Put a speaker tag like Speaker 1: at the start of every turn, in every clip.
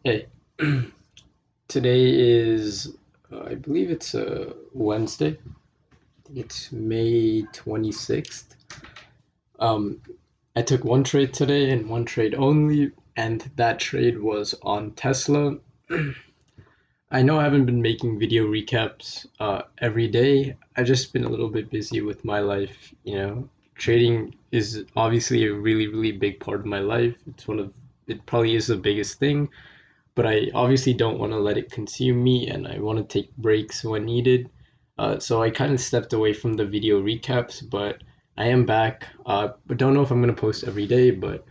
Speaker 1: Hey, today is, I believe it's Wednesday. I think it's May 26th. Um, I took one trade today and one trade only, and that trade was on Tesla. I know I haven't been making video recaps every day. I've just been a little bit busy with my life. Trading is obviously a really, really big part of my life. It probably is the biggest thing, but I obviously don't want to let it consume me and I want to take breaks when needed. So I kind of stepped away from the video recaps, but I am back. But don't know if I'm going to post every day, but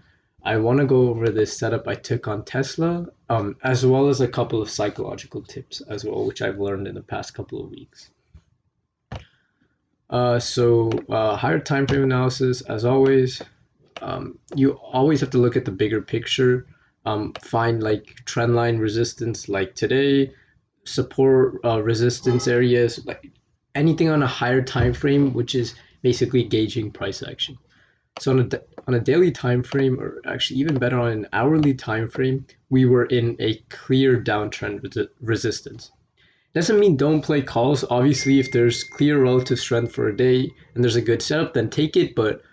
Speaker 1: I want to go over this setup I took on Tesla, as well as a couple of psychological tips as well, which I've learned in the past couple of weeks. Higher time frame analysis, as always, you always have to look at the bigger picture. Find like trend line resistance, like today, support resistance areas, like anything on a higher time frame, which is basically gauging price action. So on a daily time frame, or actually even better on an hourly time frame, we were in a clear downtrend resistance. Doesn't mean don't play calls. Obviously, if there's clear relative strength for a day and there's a good setup, then take it. But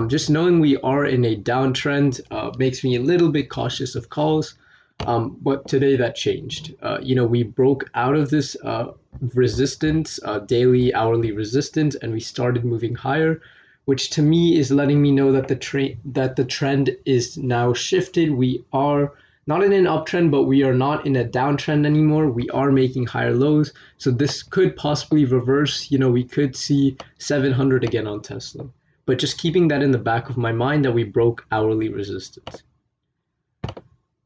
Speaker 1: just knowing we are in a downtrend makes me a little bit cautious of calls. But today that changed. We broke out of this resistance, daily, hourly resistance, and we started moving higher, which to me is letting me know that the trend is now shifted. We are not in an uptrend, but we are not in a downtrend anymore. We are making higher lows. So this could possibly reverse. We could see 700 again on Tesla. But just keeping that in the back of my mind that we broke hourly resistance. Let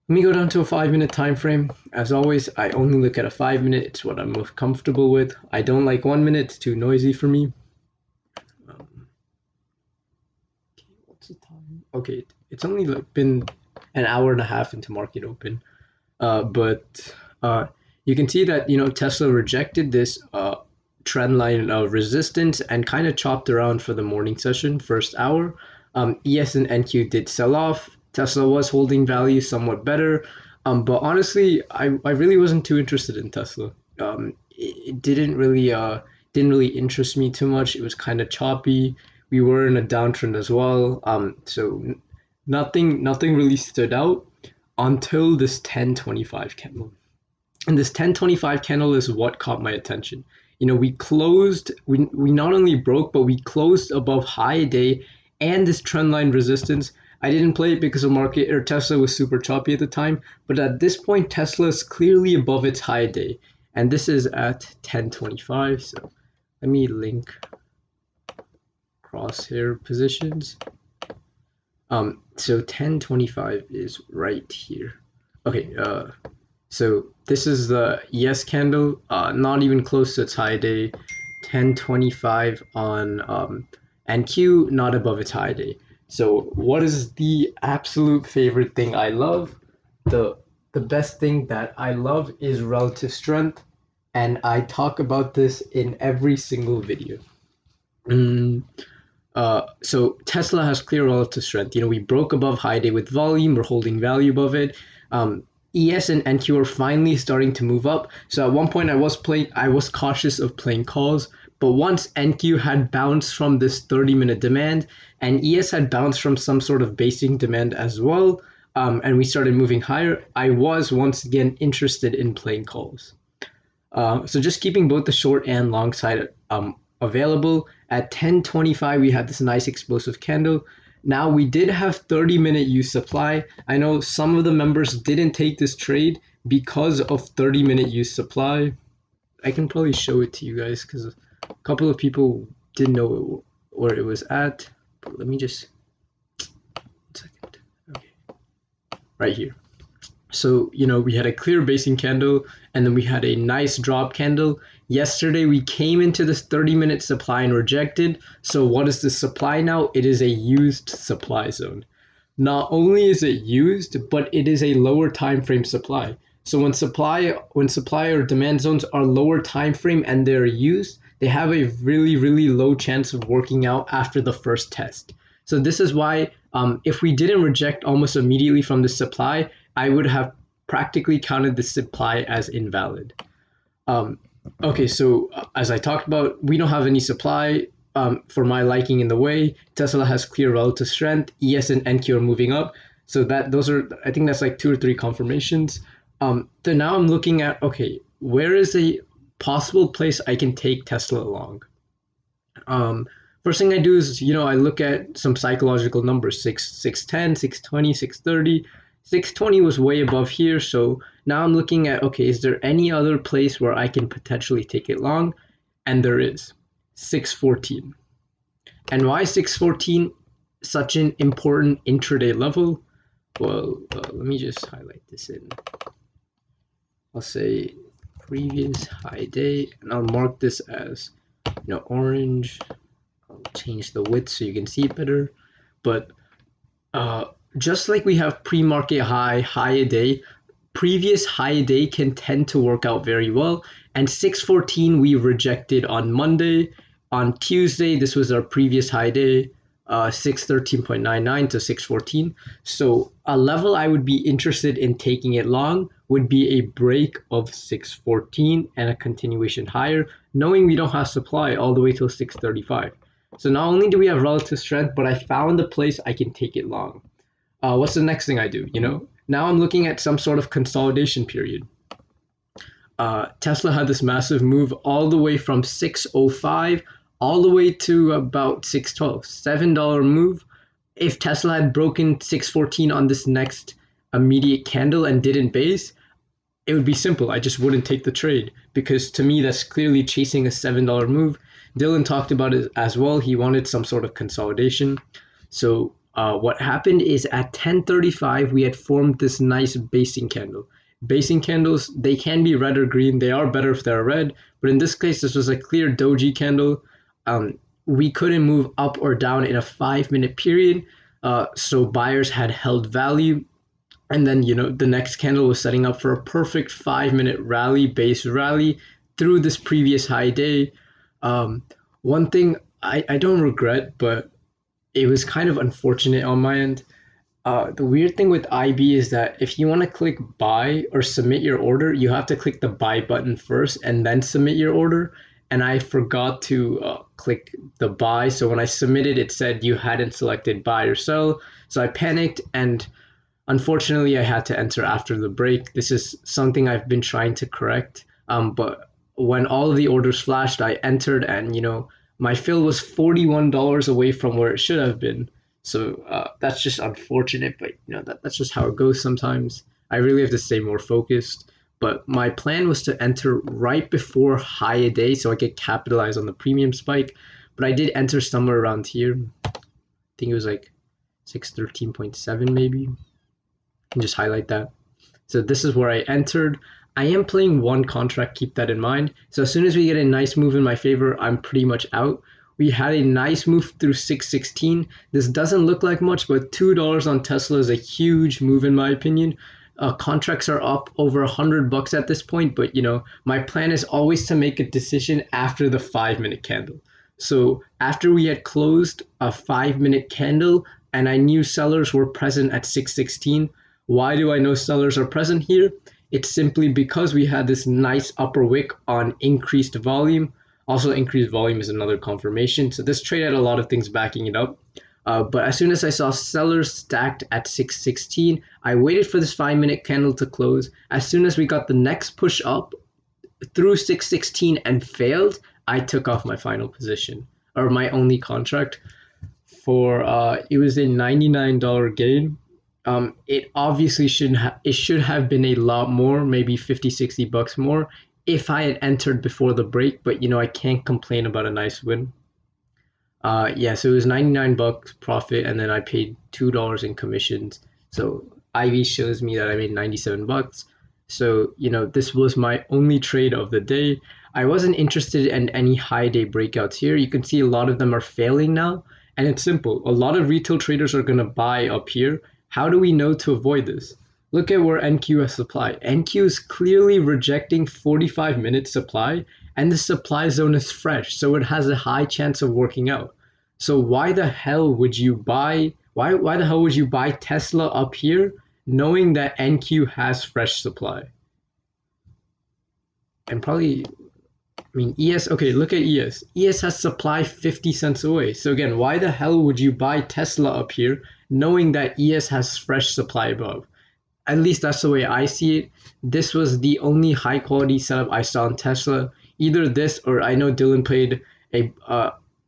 Speaker 1: me go down to a 5 minute time frame. As always, I only look at a 5 minute. It's what I'm most comfortable with. I don't like 1 minute. It's too noisy for me. Okay, what's the time? Okay, it's only been an hour and a half into market open. But you can see that Tesla rejected this trend line of resistance and kind of chopped around for the morning session, first hour. ES and NQ did sell off. Tesla was holding value somewhat better, but honestly, I really wasn't too interested in Tesla. It didn't really interest me too much. It was kind of choppy. We were in a downtrend as well, so nothing really stood out until this 1025 candle. And this 1025 candle is what caught my attention. We not only broke, but we closed above high day and this trend line resistance. I didn't play it because the market or Tesla was super choppy at the time, but at this point, Tesla is clearly above its high day. And this is at 1025. So let me link crosshair positions. So 1025 is right here. Okay, so this is the ES candle, not even close to its high day. 1025 on NQ, not above its high day. So what is the absolute favorite thing I love? The best thing that I love is relative strength, and I talk about this in every single video. So Tesla has clear relative strength. We broke above high day with volume. We're holding value above it. ES and NQ are finally starting to move up. So at one point I was cautious of playing calls, but once NQ had bounced from this 30-minute demand and ES had bounced from some sort of basing demand as well, and we started moving higher, I was once again interested in playing calls. So just keeping both the short and long side available. At 1025, we had this nice explosive candle. Now we did have 30-minute use supply. I know some of the members didn't take this trade because of 30-minute use supply. I can probably show it to you guys because a couple of people didn't know where it was at. But let me just, 1 second. Okay, right here. So, we had a clear basing candle and then we had a nice drop candle. Yesterday, we came into this 30-minute supply and rejected. So what is the supply now? It is a used supply zone. Not only is it used, but it is a lower time frame supply. So when supply or demand zones are lower time frame and they're used, they have a really, really low chance of working out after the first test. So this is why if we didn't reject almost immediately from the supply, I would have practically counted the supply as invalid. Um, okay, so as I talked about, we don't have any supply for my liking in the way. Tesla has clear relative strength. ES and NQ are moving up. So those are, I think that's like two or three confirmations. So now I'm looking at, okay, where is a possible place I can take Tesla along? First thing I do is, I look at some psychological numbers, 610, 620, 630. 620 was way above here, so now I'm looking at, okay, is there any other place where I can potentially take it long? And there is 614. And why 614 such an important intraday level? Well, let me just highlight this in. I'll say previous high day, and I'll mark this as, orange. I'll change the width so you can see it better. But just like we have pre-market high a day, previous high a day can tend to work out very well. And 614 we rejected on Monday. On Tuesday, this was our previous high day, 613.99 to 614. So a level I would be interested in taking it long would be a break of 614 and a continuation higher, knowing we don't have supply all the way till 635. So not only do we have relative strength, but I found a place I can take it long. What's the next thing I do? Now I'm looking at some sort of consolidation period. Tesla had this massive move all the way from 605 all the way to about 612, $7 move. If Tesla had broken 614 on this next immediate candle and didn't base, it would be simple. I just wouldn't take the trade because to me, that's clearly chasing a $7 move. Dylan talked about it as well. He wanted some sort of consolidation. So what happened is at 10:35, we had formed this nice basing candle. Basing candles, they can be red or green. They are better if they're red. But in this case, this was a clear doji candle. We couldn't move up or down in a 5-minute period. So buyers had held value. And then, the next candle was setting up for a perfect 5-minute rally, base rally through this previous high day. One thing I don't regret, but it was kind of unfortunate on my end. The weird thing with IB is that if you want to click buy or submit your order, you have to click the buy button first and then submit your order. And I forgot to click the buy. So when I submitted, it said you hadn't selected buy or sell. So I panicked and unfortunately I had to enter after the break. This is something I've been trying to correct. But when all of the orders flashed, I entered and, my fill was $41 away from where it should have been. So that's just unfortunate, but that's just how it goes sometimes. I really have to stay more focused. But my plan was to enter right before high a day so I could capitalize on the premium spike. But I did enter somewhere around here. I think it was like 613.7 maybe. And just highlight that. So this is where I entered. I am playing one contract, keep that in mind. So as soon as we get a nice move in my favor, I'm pretty much out. We had a nice move through 616. This doesn't look like much, but $2 on Tesla is a huge move in my opinion. Contracts are up over $100 at this point, but my plan is always to make a decision after the 5-minute candle. So after we had closed a 5-minute candle and I knew sellers were present at 616, why do I know sellers are present here? It's simply because we had this nice upper wick on increased volume. Also, increased volume is another confirmation. So this trade had a lot of things backing it up. But as soon as I saw sellers stacked at 616, I waited for this 5-minute candle to close. As soon as we got the next push up through 616 and failed, I took off my final position, or my only contract for, it was a $99 gain. It obviously should have been a lot more, maybe 50, $60 more if I had entered before the break, but I can't complain about a nice win. Yeah, so it was $99 profit, and then I paid $2 in commissions. So IV shows me that I made $97. So, this was my only trade of the day. I wasn't interested in any high day breakouts here. You can see a lot of them are failing now, and it's simple. A lot of retail traders are going to buy up here. How do we know to avoid this? Look at where NQ has supply. NQ is clearly rejecting 45-minute supply, and the supply zone is fresh, so it has a high chance of working out. So why the hell would you buy Tesla up here, knowing that NQ has fresh supply. And probably, I mean, ES, okay, look at ES. ES has supply 50 cents away. So again, why the hell would you buy Tesla up here knowing that ES has fresh supply above? At least that's the way I see it. This was the only high quality setup I saw in Tesla. Either this or I know Dylan played a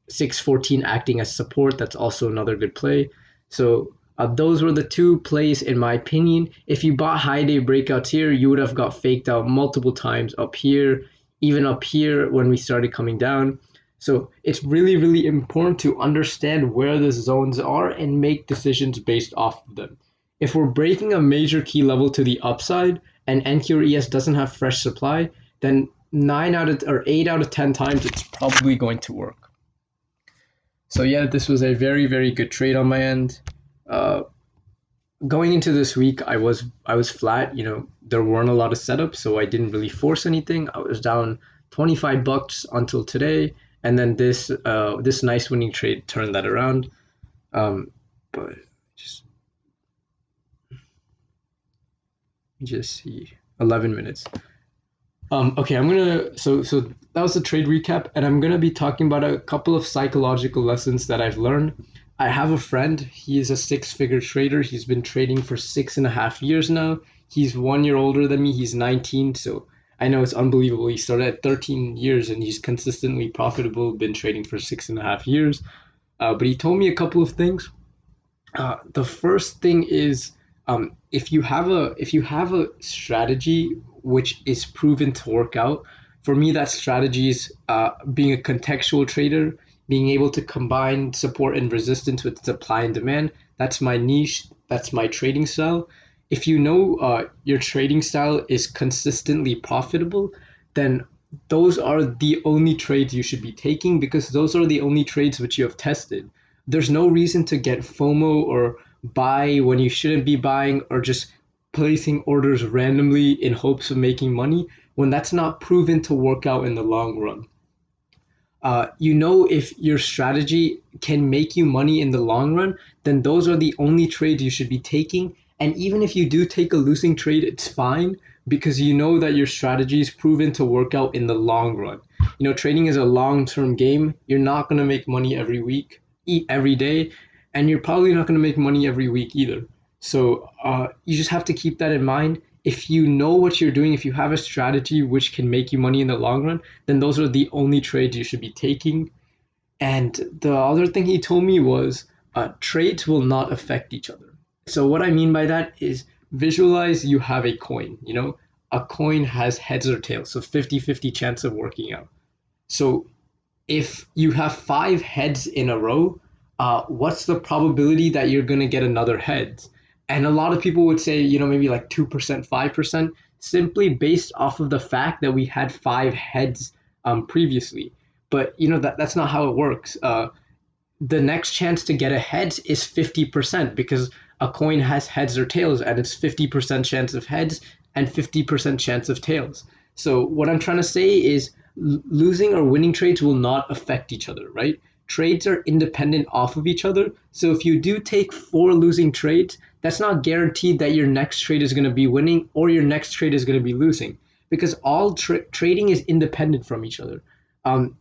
Speaker 1: 614 acting as support. That's also another good play. So those were the two plays in my opinion. If you bought high day breakouts here, you would have got faked out multiple times up here, even up here when we started coming down. So it's really, really important to understand where the zones are and make decisions based off of them. If we're breaking a major key level to the upside and NQRES doesn't have fresh supply, then 8 out of 10 times it's probably going to work. So yeah, this was a very, very good trade on my end. Going into this week, I was flat. There weren't a lot of setups, so I didn't really force anything. I was down $25 until today, and then this nice winning trade turned that around. But just see 11 minutes. Okay, so that was the trade recap, and I'm gonna be talking about a couple of psychological lessons that I've learned. I have a friend. He is a six-figure trader. He's been trading for 6.5 years now. He's 1 year older than me. He's 19, so I know it's unbelievable. He started at 13 years and he's consistently profitable. Been trading for 6.5 years. But he told me a couple of things. The first thing is if you have a strategy which is proven to work out. For me, that strategy is being a contextual trader, being able to combine support and resistance with supply and demand. That's my niche. That's my trading style. If you know your trading style is consistently profitable, then those are the only trades you should be taking because those are the only trades which you have tested. There's no reason to get FOMO or buy when you shouldn't be buying or just placing orders randomly in hopes of making money when that's not proven to work out in the long run. If your strategy can make you money in the long run, then those are the only trades you should be taking. And even if you do take a losing trade, it's fine because you know that your strategy is proven to work out in the long run. Trading is a long-term game. You're not going to make money every week, every day, and you're probably not going to make money every week either. So you just have to keep that in mind. If you know what you're doing, if you have a strategy which can make you money in the long run, then those are the only trades you should be taking. And the other thing he told me was trades will not affect each other. So what I mean by that is visualize you have a coin. A coin has heads or tails, so 50-50 chance of working out. So if you have 5 heads in a row, what's the probability that you're going to get another head? And a lot of people would say, maybe like 2%, 5%, simply based off of the fact that we had 5 heads previously. But, that's not how it works. The next chance to get a head is 50% because a coin has heads or tails and it's 50% chance of heads and 50% chance of tails. So what I'm trying to say is losing or winning trades will not affect each other, right? Trades are independent off of each other. So if you do take 4 losing trades, that's not guaranteed that your next trade is going to be winning or your next trade is going to be losing because all trading is independent from each other.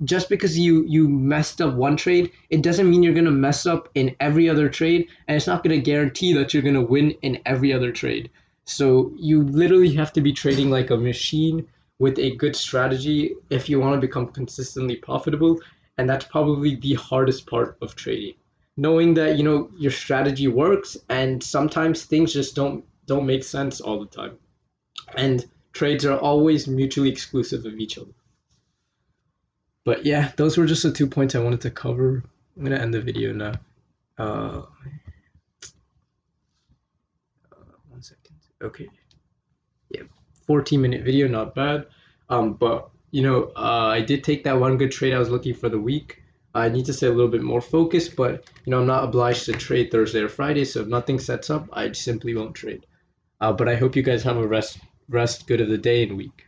Speaker 1: Just because you messed up one trade, it doesn't mean you're going to mess up in every other trade, and it's not going to guarantee that you're going to win in every other trade. So you literally have to be trading like a machine with a good strategy if you want to become consistently profitable, and that's probably the hardest part of trading. Knowing that your strategy works, and sometimes things just don't make sense all the time, and trades are always mutually exclusive of each other. But yeah, those were just the 2 points I wanted to cover. I'm gonna end the video now. 1 second. Okay. Yeah, 14-minute video, not bad. But I did take that one good trade I was looking for the week. I need to stay a little bit more focused, but I'm not obliged to trade Thursday or Friday, so if nothing sets up, I simply won't trade. But I hope you guys have a rest good of the day and week.